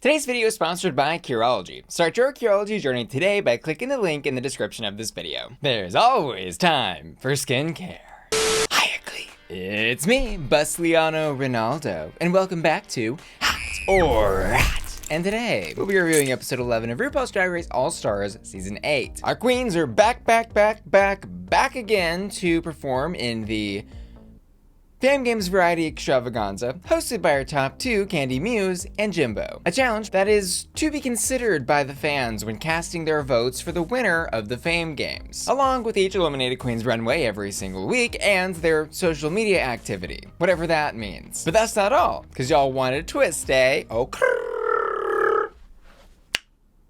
Today's video is sponsored by Curology. Start your Curology journey today by clicking the link in the description of this video. There's always time for skincare. Hi, ugly. It's me, Busliano Ronaldo, and welcome back to Hot or Rat. And today, we'll be reviewing episode 11 of RuPaul's Drag Race All-Stars Season 8. Our queens are back again to perform in the Fam Games Variety Extravaganza, hosted by our top two, Candy Muse and Jimbo. A challenge that is to be considered by the fans when casting their votes for the winner of the Fame Games, along with each eliminated queen's runway every single week and their social media activity, whatever that means. But that's not all, because y'all wanted a twist, eh? Okay.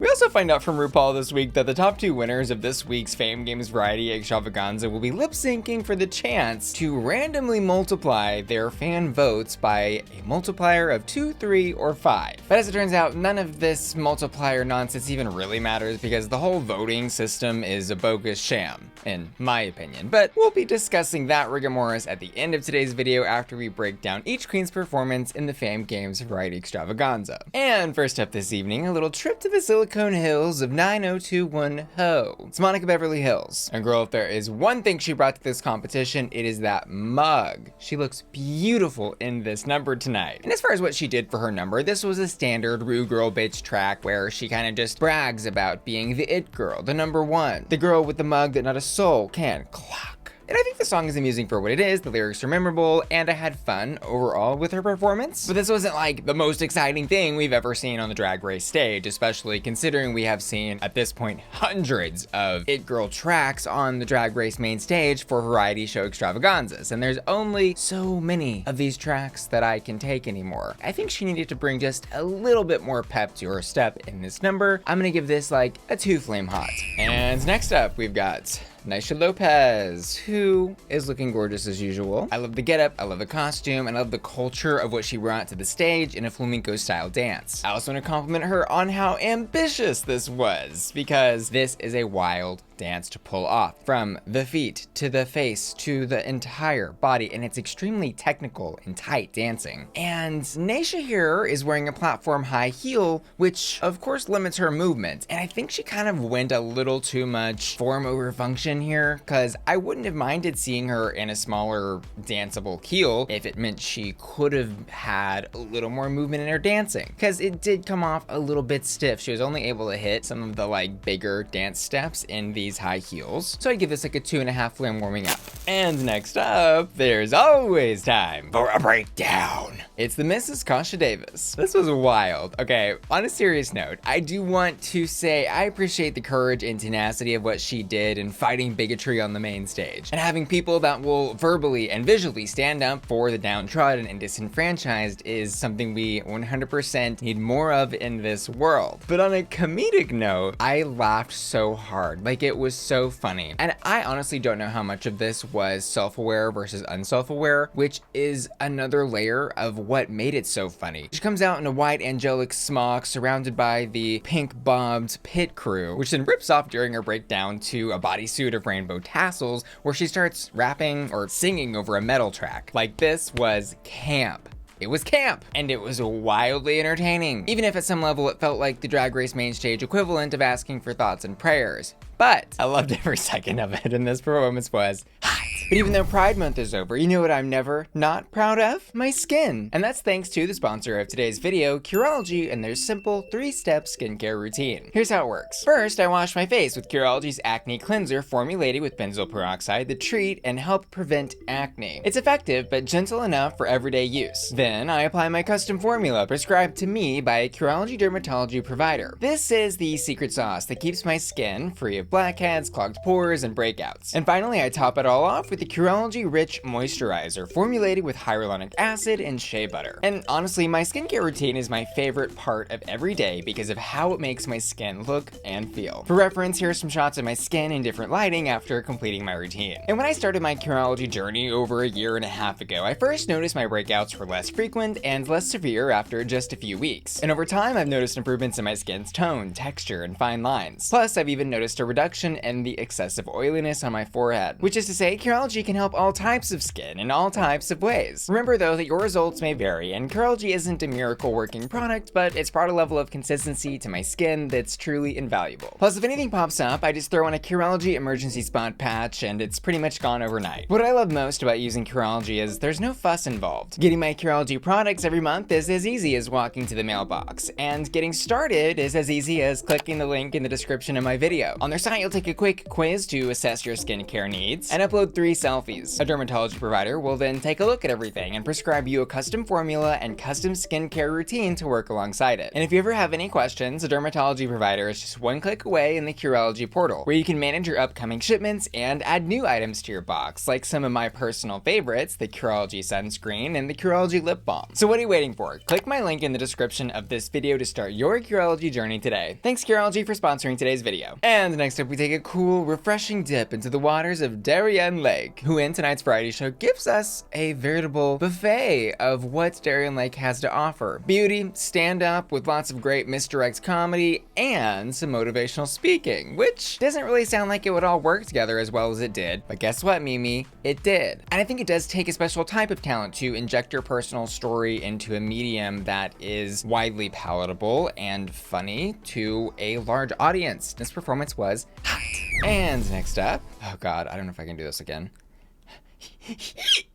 We also find out from RuPaul this week that the top two winners of this week's Fame Games Variety Extravaganza will be lip-syncing for the chance to randomly multiply their fan votes by a multiplier of 2, 3, or 5. But as it turns out, none of this multiplier nonsense even really matters because the whole voting system is a bogus sham, in my opinion. But we'll be discussing that rigmarole at the end of today's video after we break down each queen's performance in the Fame Games Variety Extravaganza. And first up this evening, a little trip to the Silicon Hills of 9021 Ho. It's Monica Beverly Hills. And girl, if there is one thing she brought to this competition, it is that mug. She looks beautiful in this number tonight. And as far as what she did for her number, this was a standard Ru Girl Bitch track where she kind of just brags about being the it girl, the number one, the girl with the mug that not a soul can clock. And I think the song is amusing for what it is, the lyrics are memorable, and I had fun overall with her performance. But this wasn't like the most exciting thing we've ever seen on the Drag Race stage, especially considering we have seen, at this point, hundreds of It Girl tracks on the Drag Race main stage for variety show extravaganzas. And there's only so many of these tracks that I can take anymore. I think she needed to bring just a little bit more pep to her step in this number. I'm gonna give this like a 2 flame hot. And next up, we've got Nyesha Lopez, who is looking gorgeous as usual. I love the getup, I love the costume, and I love the culture of what she brought to the stage in a flamenco style dance. I also want to compliment her on how ambitious this was, because this is a wild dance to pull off, from the feet to the face to the entire body, and it's extremely technical and tight dancing. And Nyesha here is wearing a platform high heel, which of course limits her movement, and I think she kind of went a little too much form over function here, because I wouldn't have minded seeing her in a smaller danceable heel if it meant she could have had a little more movement in her dancing, because it did come off a little bit stiff. She was only able to hit some of the like bigger dance steps in these high heels, so I'd give this like a 2.5 flame warming up. And next up, there's always time for a breakdown. It's the Mrs. Kasha Davis. This was wild. Okay, on a serious note, I do want to say I appreciate the courage and tenacity of what she did in fighting bigotry on the main stage, and having people that will verbally and visually stand up for the downtrodden and disenfranchised is something we 100% need more of in this world. But on a comedic note, I laughed so hard. Like, it was so funny. And I honestly don't know how much of this was self-aware versus unself-aware, which is another layer of what made it so funny. She comes out in a white angelic smock surrounded by the pink bobbed pit crew, which then rips off during her breakdown to a bodysuit of rainbow tassels where she starts rapping or singing over a metal track. Like, this was camp. It was camp, and it was wildly entertaining, even if at some level it felt like the Drag Race main stage equivalent of asking for thoughts and prayers. But I loved every second of it, and this performance was hot. But even though Pride Month is over, you know what I'm never not proud of? My skin. And that's thanks to the sponsor of today's video, Curology, and their simple 3-step skincare routine. Here's how it works. First, I wash my face with Curology's Acne Cleanser formulated with benzoyl peroxide to treat and help prevent acne. It's effective, but gentle enough for everyday use. Then, I apply my custom formula prescribed to me by a Curology dermatology provider. This is the secret sauce that keeps my skin free of blackheads, clogged pores, and breakouts. And finally, I top it all off with the Curology Rich Moisturizer formulated with hyaluronic acid and shea butter. And honestly, my skincare routine is my favorite part of every day because of how it makes my skin look and feel. For reference, here are some shots of my skin in different lighting after completing my routine. And when I started my Curology journey over a year and a half ago, I first noticed my breakouts were less frequent and less severe after just a few weeks. And over time, I've noticed improvements in my skin's tone, texture, and fine lines. Plus, I've even noticed a reduction in the excessive oiliness on my forehead. Which is to say, Curology Curology can help all types of skin in all types of ways. Remember though that your results may vary, and Curology isn't a miracle working product, but it's brought a level of consistency to my skin that's truly invaluable. Plus, if anything pops up, I just throw on a Curology emergency spot patch and it's pretty much gone overnight. What I love most about using Curology is there's no fuss involved. Getting my Curology products every month is as easy as walking to the mailbox, and getting started is as easy as clicking the link in the description of my video. On their site, you'll take a quick quiz to assess your skincare needs and upload 3 selfies. A dermatology provider will then take a look at everything and prescribe you a custom formula and custom skincare routine to work alongside it. And if you ever have any questions, a dermatology provider is just one click away in the Curology portal, where you can manage your upcoming shipments and add new items to your box, like some of my personal favorites, the Curology sunscreen and the Curology lip balm. So what are you waiting for? Click my link in the description of this video to start your Curology journey today. Thanks Curology for sponsoring today's video. And next up, we take a cool, refreshing dip into the waters of Darien Lake, who in tonight's variety show gives us a veritable buffet of what Darien Lake has to offer. Beauty, stand-up with lots of great misdirect comedy, and some motivational speaking, which doesn't really sound like it would all work together as well as it did, but guess what, Mimi? It did. And I think it does take a special type of talent to inject your personal story into a medium that is widely palatable and funny to a large audience. This performance was hot. And next up, oh god, I don't know if I can do this again.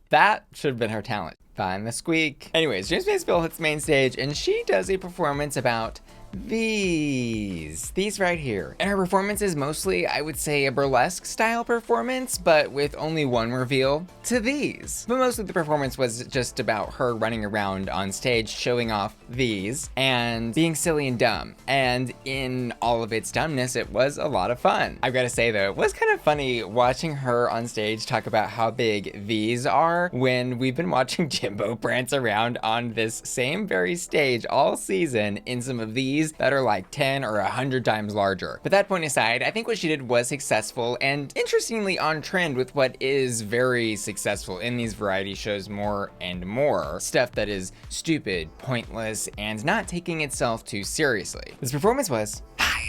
That should have been her talent. Find the squeak. Anyways, James Mansfield hits main stage and she does a performance about these right here. And her performance is mostly, I would say, a burlesque style performance, but with only one reveal to these. But mostly the performance was just about her running around on stage showing off these and being silly and dumb. And in all of its dumbness, it was a lot of fun. I've got to say though, it was kind of funny watching her on stage talk about how big these are when we've been watching Jimbo prance around on this same very stage all season in some of these that are like 10 or 100 times larger. But that point aside, I think what she did was successful and interestingly on trend with what is very successful in these variety shows more and more. Stuff that is stupid, pointless, and not taking itself too seriously. This performance was hot.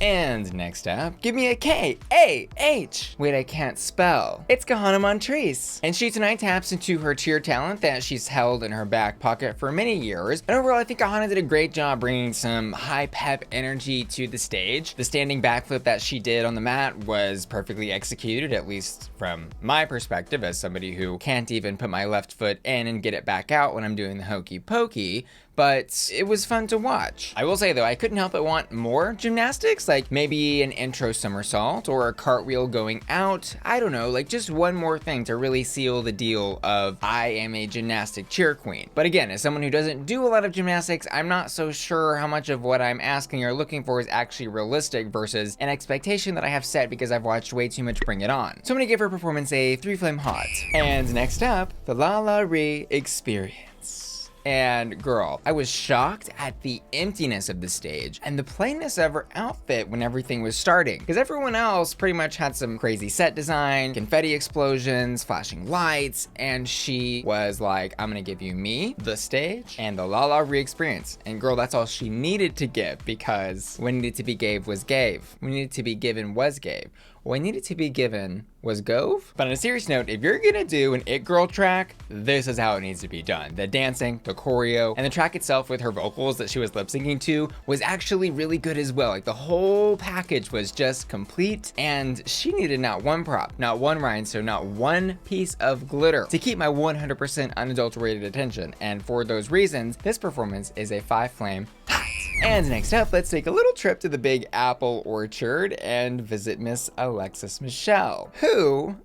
And next up, give me a K-A-H. Wait, I can't spell. It's Kahana Montrese. And she tonight taps into her cheer talent that she's held in her back pocket for many years. And overall, I think Kahana did a great job bringing some high pep energy to the stage. The standing backflip that she did on the mat was perfectly executed, at least from my perspective as somebody who can't even put my left foot in and get it back out when I'm doing the hokey pokey. But it was fun to watch. I will say though, I couldn't help but want more gymnastics, like maybe an intro somersault or a cartwheel going out. I don't know, like just one more thing to really seal the deal of I am a gymnastic cheer queen. But again, as someone who doesn't do a lot of gymnastics, I'm not so sure how much of what I'm asking or looking for is actually realistic versus an expectation that I have set because I've watched way too much Bring It On. So I'm gonna give her performance a 3 flame hot. And next up, the La La Ree experience. And girl, I was shocked at the emptiness of the stage and the plainness of her outfit when everything was starting. Because everyone else pretty much had some crazy set design, confetti explosions, flashing lights, and she was like, I'm gonna give you me, the stage, and the La La Ree experience. And girl, that's all she needed to give because what needed to be gave was gave. What needed to be given was gave. What needed to be given was Gove. But on a serious note, if you're gonna do an It Girl track, this is how it needs to be done. The dancing, the choreo, and the track itself with her vocals that she was lip syncing to was actually really good as well. Like the whole package was just complete, and she needed not one prop, not one rhinestone, not one piece of glitter to keep my 100% unadulterated attention. And for those reasons, this performance is a 5 flame hot. And next up, let's take a little trip to the Big Apple Orchard and visit Miss Alexis Michelle, who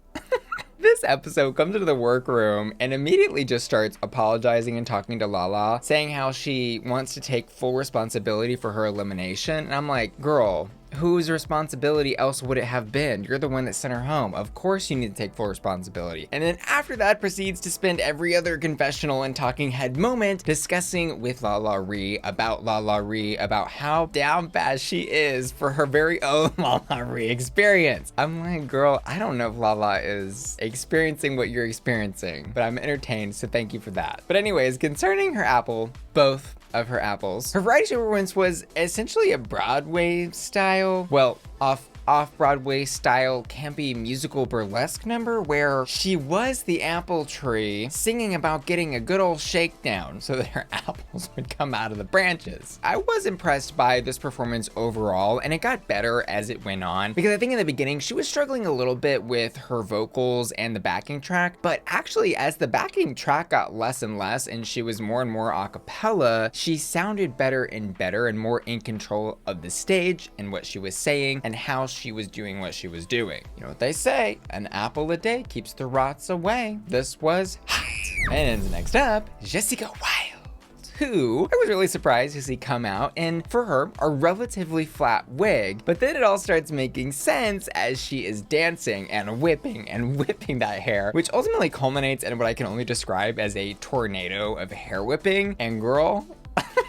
this episode comes into the workroom and immediately just starts apologizing and talking to Lala, saying how she wants to take full responsibility for her elimination. And I'm like, girl, whose responsibility else would it have been? You're the one that sent her home. Of course you need to take full responsibility. And then after that proceeds to spend every other confessional and talking head moment discussing with La La Ree, about how down bad she is for her very own La La Ree experience. I'm like, girl, I don't know if Lala is experiencing what you're experiencing, but I'm entertained, so thank you for that. But anyways, concerning her apple, both of her apples, her variety show performance was essentially a Broadway style, well, off off-Broadway style campy musical burlesque number where she was the apple tree singing about getting a good old shakedown so that her apples would come out of the branches. I was impressed by this performance overall, and it got better as it went on because I think in the beginning she was struggling a little bit with her vocals and the backing track, but actually as the backing track got less and less and she was more and more a cappella, she sounded better and more in control of the stage and what she was saying and how she was doing what she was doing. You know what they say, an apple a day keeps the rots away. This was hot. And next up, Jessica Wilde, who I was really surprised to see come out, and for her, a relatively flat wig, but then it all starts making sense as she is dancing and whipping that hair, which ultimately culminates in what I can only describe as a tornado of hair whipping, and girl,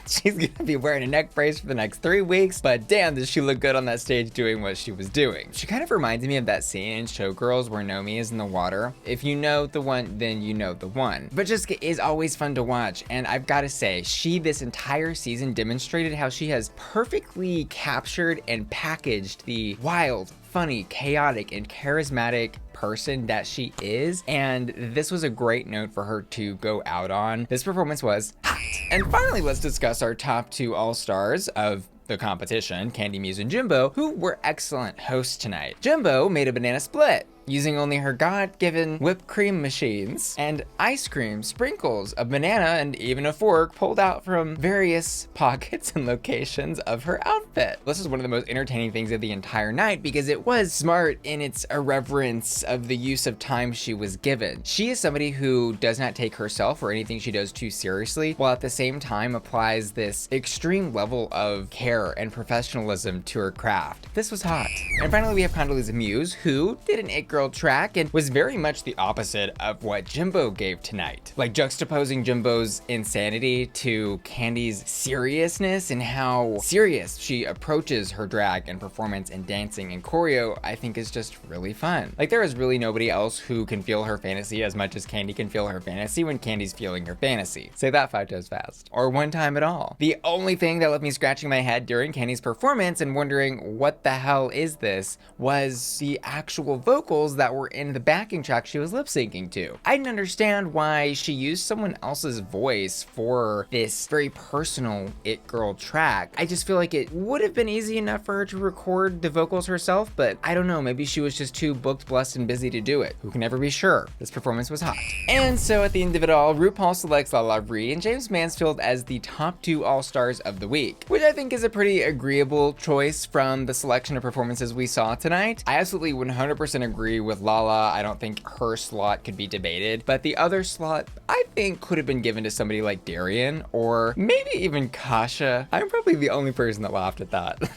she's gonna be wearing a neck brace for the next 3 weeks, but damn does she look good on that stage doing what she was doing. She kind of reminds me of that scene in Showgirls where Nomi is in the water. If you know the one, then you know the one. But Jessica is always fun to watch, and I've gotta say, she this entire season demonstrated how she has perfectly captured and packaged the wild, funny, chaotic, and charismatic person that she is, and this was a great note for her to go out on. This performance was hot. And finally, let's discuss our top 2 all-stars of the competition, Kandy Muse and Jimbo, who were excellent hosts tonight. Jimbo made a banana split, using only her God-given whipped cream machines and ice cream, sprinkles, a banana, and even a fork pulled out from various pockets and locations of her outfit. This is one of the most entertaining things of the entire night because it was smart in its irreverence of the use of time she was given. She is somebody who does not take herself or anything she does too seriously, while at the same time applies this extreme level of care and professionalism to her craft. This was hot. And finally, we have Condoleezza Muse, who did an It Girl track and was very much the opposite of what Jimbo gave tonight. Like juxtaposing Jimbo's insanity to Kandy's seriousness and how serious she approaches her drag and performance and dancing and choreo, I think is just really fun. Like there is really nobody else who can feel her fantasy as much as Kandy can feel her fantasy when Kandy's feeling her fantasy. Say that 5 times fast. Or 1 time at all. The only thing that left me scratching my head during Kandy's performance and wondering what the hell is this was the actual vocals that were in the backing track she was lip syncing to. I didn't understand why she used someone else's voice for this very personal It Girl track. I just feel like it would have been easy enough for her to record the vocals herself, but I don't know, maybe she was just too booked, blessed, and busy to do it. Who can ever be sure? This performance was hot. And so at the end of it all, RuPaul selects LaLa Ri and James Mansfield as the top 2 all-stars of the week, which I think is a pretty agreeable choice from the selection of performances we saw tonight. I absolutely 100% agree with Lala. I don't think her slot could be debated, but the other slot I think could have been given to somebody like Darian or maybe even Kasha. I'm probably the only person that laughed at that.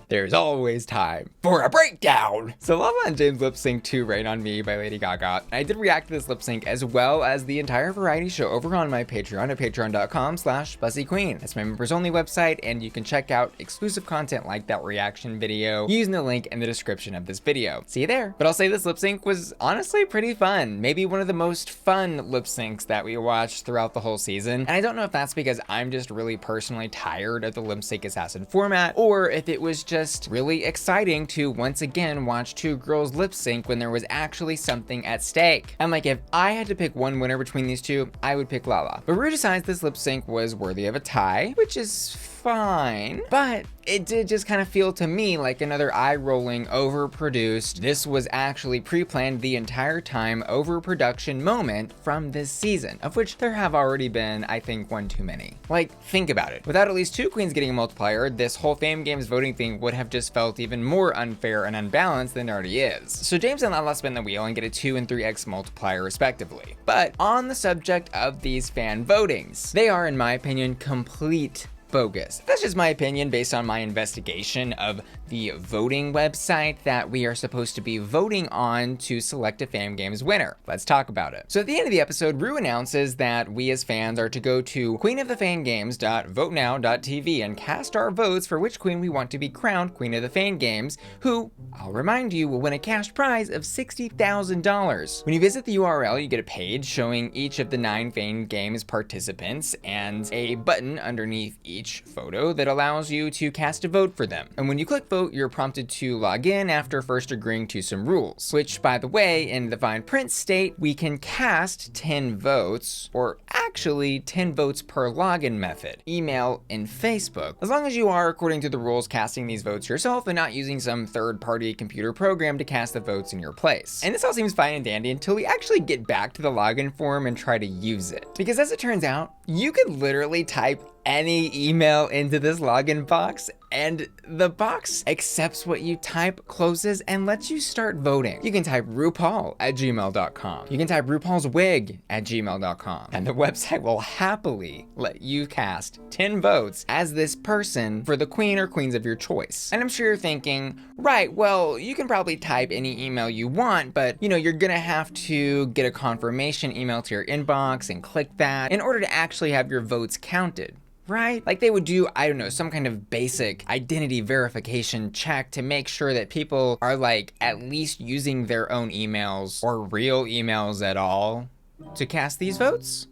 There's always time for a breakdown. So Lala and James lip sync to Rain on Me by Lady Gaga. I did react to this lip sync as well as the entire variety show over on my Patreon at patreon.com/BussyQueen. That's my members only website, and you can check out exclusive content like that reaction video using the link in the description of this video. See you there. But I'll say this lip sync was honestly pretty fun. Maybe one of the most fun lip syncs that we watched throughout the whole season. And I don't know if that's because I'm just really personally tired of the lip sync assassin format, or if it was just really exciting to once again watch 2 girls lip sync when there was actually something at stake. And like if I had to pick one winner between these 2, I would pick Lala. But Ru decides this lip sync was worthy of a tie, which is fine, but it did just kind of feel to me like another eye-rolling, overproduced, this was actually pre-planned the entire time overproduction moment from this season, of which there have already been, I think, 1 too many. Like, think about it. Without at least 2 queens getting a multiplier, this whole Fame Games voting thing would have just felt even more unfair and unbalanced than it already is. So James and Lala spin the wheel and get a 2 and 3x multiplier respectively. But on the subject of these fan votings, they are, in my opinion, complete bogus. That's just my opinion based on my investigation of the voting website that we are supposed to be voting on to select a Fame Games winner. Let's talk about it. So at the end of the episode, Ru announces that we as fans are to go to queenofthefangames.votenow.tv and cast our votes for which queen we want to be crowned Queen of the Fame Games, who, I'll remind you, will win a cash prize of $60,000. When you visit the URL, you get a page showing each of the 9 Fame Games participants and a button underneath each each photo that allows you to cast a vote for them. And when you click vote, you're prompted to log in after first agreeing to some rules, which, by the way, in the fine print state, we can cast 10 votes, or actually 10 votes per login method, email and Facebook, as long as you are, according to the rules, casting these votes yourself and not using some third-party computer program to cast the votes in your place. And this all seems fine and dandy until we actually get back to the login form and try to use it. Because as it turns out, you could literally type any email into this login box, and the box accepts what you type, closes, and lets you start voting. You can type RuPaul@gmail.com. You can type RuPaul's wig at gmail.com. And the website will happily let you cast 10 votes as this person for the queen or queens of your choice. And I'm sure you're thinking, right, well, you can probably type any email you want, but you're gonna have to get a confirmation email to your inbox and click that in order to actually have your votes counted. Right? Like they would do, I don't know, some kind of basic identity verification check to make sure that people are like at least using their own emails or real emails at all to cast these votes,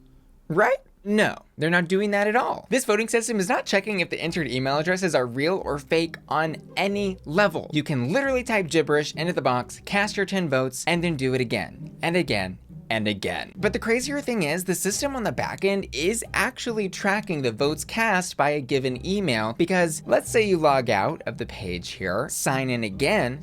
right? No, they're not doing that at all. This voting system is not checking if the entered email addresses are real or fake on any level. You can literally type gibberish into the box, cast your 10 votes, and then do it again and again and again. But the crazier thing is, the system on the back end is actually tracking the votes cast by a given email, because let's say you log out of the page here, sign in again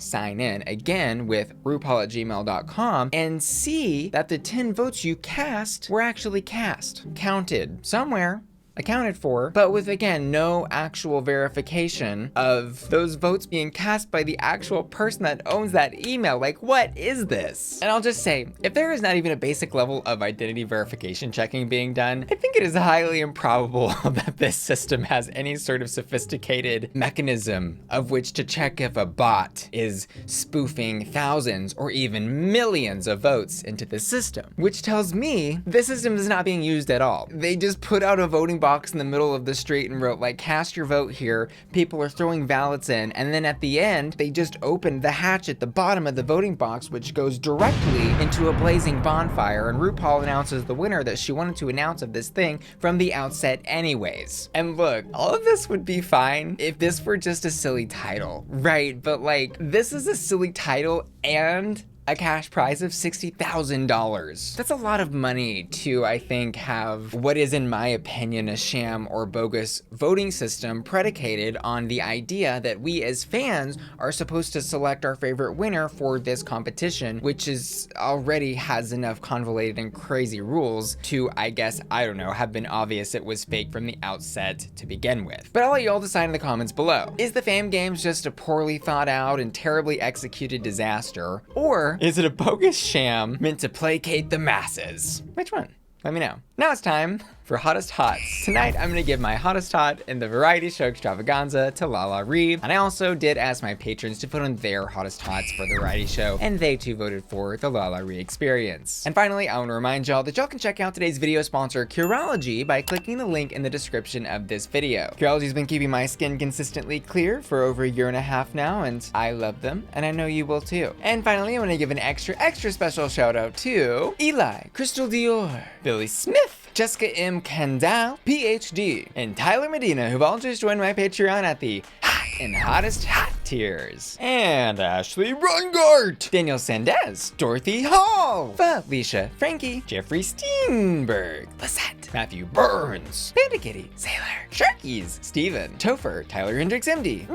with RuPaul@gmail.com, and see that the 10 votes you cast were actually counted somewhere, accounted for, but with, again, no actual verification of those votes being cast by the actual person that owns that email. Like, what is this? And I'll just say, if there is not even a basic level of identity verification checking being done, I think it is highly improbable that this system has any sort of sophisticated mechanism of which to check if a bot is spoofing thousands or even millions of votes into the system, which tells me this system is not being used at all. They just put out a voting box in the middle of the street and wrote, like, cast your vote here. People are throwing ballots in, and then at the end they just opened the hatch at the bottom of the voting box, which goes directly into a blazing bonfire, and RuPaul announces the winner that she wanted to announce of this thing from the outset anyways. And look, all of this would be fine if this were just a silly title, right? But like, this is a silly title and a cash prize of $60,000. That's a lot of money to, I think, have what is, in my opinion, a sham or bogus voting system predicated on the idea that we as fans are supposed to select our favorite winner for this competition, which is already has enough convoluted and crazy rules to, I guess, I don't know, have been obvious it was fake from the outset to begin with. But I'll let you all decide in the comments below. Is the Fam Games just a poorly thought out and terribly executed disaster, or is it a bogus sham meant to placate the masses? Which one? Let me know. Now it's time for Hottest Hots. Tonight, I'm gonna give my hottest hot in the variety show extravaganza to LaLa Ri, and I also did ask my patrons to put on their hottest hots for the variety show, and they too voted for the LaLa Ri experience. And finally, I wanna remind y'all that y'all can check out today's video sponsor, Curology, by clicking the link in the description of this video. Curology's been keeping my skin consistently clear for over a year and a half now, and I love them, and I know you will too. And finally, I wanna give an extra special shout out to Eli, Crystal Dior, Billy Smith, Jessica M. Kendall, PhD, and Tyler Medina, who've all just joined my Patreon at the Hot and Hottest Hot tiers. And Ashley Rungart, Daniel Sandez, Dorothy Hall, Felicia Frankie, Jeffrey Steenberg, Lisette, Matthew Burns, Panda Kitty, Sailor, Sharkies, Steven, Topher, Tyler Hendricks MD,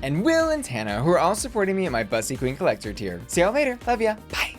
and Will and Tana, who are all supporting me at my Bussy Queen Collector tier. See y'all later. Love ya. Bye.